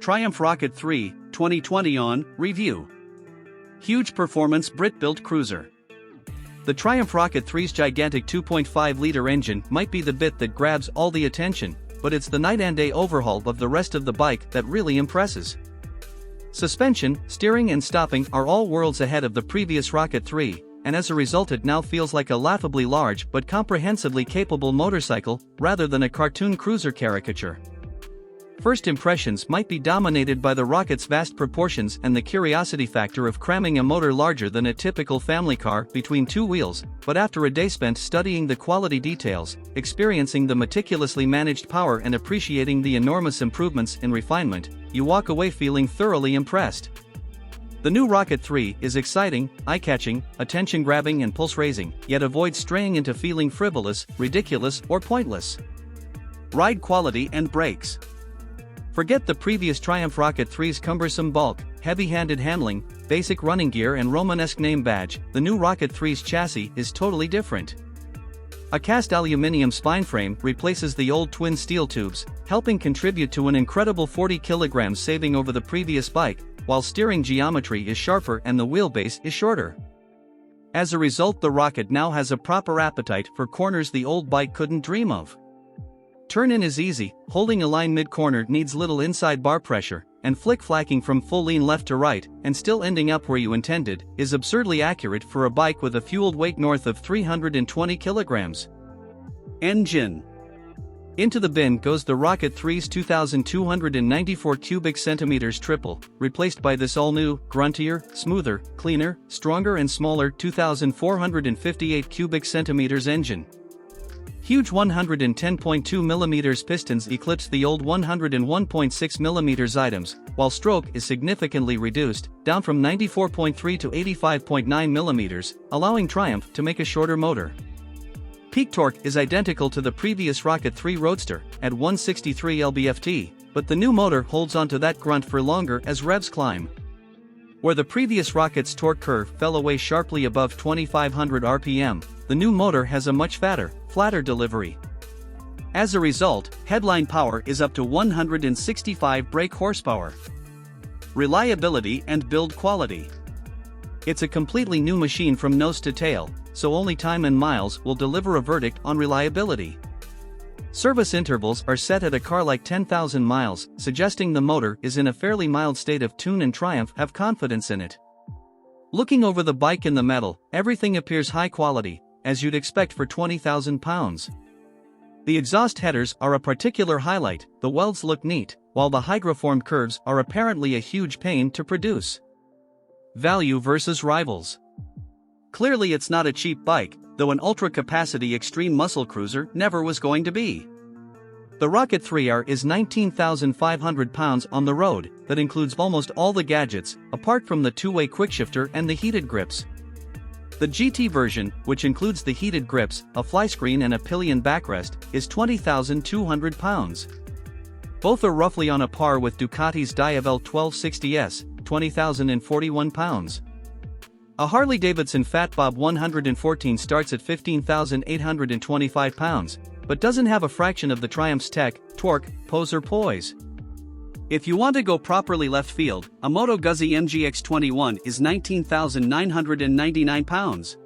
Triumph Rocket 3, 2020 on review. Huge performance Brit-built cruiser. The Triumph Rocket 3's gigantic 2.5-liter engine might be the bit that grabs all the attention, but it's the night and day overhaul of the rest of the bike that really impresses. Suspension, steering and stopping are all worlds ahead of the previous Rocket 3, and as a result it now feels like a laughably large but comprehensively capable motorcycle, rather than a cartoon cruiser caricature. First impressions might be dominated by the Rocket's vast proportions and the curiosity factor of cramming a motor larger than a typical family car between two wheels, but after a day spent studying the quality details, experiencing the meticulously managed power and appreciating the enormous improvements in refinement, you walk away feeling thoroughly impressed. The new Rocket 3 is exciting, eye-catching, attention-grabbing and pulse-raising, yet avoids straying into feeling frivolous, ridiculous or pointless. Ride quality and brakes. Forget the previous Triumph Rocket 3's cumbersome bulk, heavy-handed handling, basic running gear and Romanesque name badge. The new Rocket 3's chassis is totally different. A cast aluminium spine frame replaces the old twin steel tubes, helping contribute to an incredible 40 kilograms saving over the previous bike, while steering geometry is sharper and the wheelbase is shorter. As a result, the Rocket now has a proper appetite for corners the old bike couldn't dream of. Turn-in is easy, holding a line mid-corner needs little inside bar pressure, and flick-flacking from full lean left to right, and still ending up where you intended, is absurdly accurate for a bike with a fueled weight north of 320 kilograms. Engine. Into the bin goes the Rocket 3's 2,294 cubic centimeters triple, replaced by this all-new, gruntier, smoother, cleaner, stronger and smaller 2,458 cubic centimeters engine. Huge 110.2mm pistons eclipse the old 101.6mm items, while stroke is significantly reduced, down from 94.3 to 85.9mm, allowing Triumph to make a shorter motor. Peak torque is identical to the previous Rocket 3 Roadster, at 163 lb-ft, but the new motor holds onto that grunt for longer as revs climb. Where the previous Rocket's torque curve fell away sharply above 2,500 rpm, the new motor has a much fatter, flatter delivery. As a result, headline power is up to 165 brake horsepower. Reliability and build quality. It's a completely new machine from nose to tail, so only time and miles will deliver a verdict on reliability. Service intervals are set at a car like 10,000 miles, suggesting the motor is in a fairly mild state of tune and Triumph have confidence in it. Looking over the bike in the metal, everything appears high quality, as you'd expect for 20,000 pounds. The exhaust headers are a particular highlight, the welds look neat, while the hygroformed curves are apparently a huge pain to produce. Value versus rivals. Clearly it's not a cheap bike, though an ultra-capacity extreme muscle cruiser never was going to be. The Rocket 3R is 19,500 pounds on the road, that includes almost all the gadgets, apart from the two-way quickshifter and the heated grips. The GT version, which includes the heated grips, a flyscreen and a pillion backrest, is 20,200 pounds. Both are roughly on a par with Ducati's Diavel 1260S, 20,041 pounds. A Harley-Davidson Fat Bob 114 starts at 15,825 pounds, but doesn't have a fraction of the Triumph's tech, torque, pose or poise. If you want to go properly left field, a Moto Guzzi MGX21 is 19,999 pounds.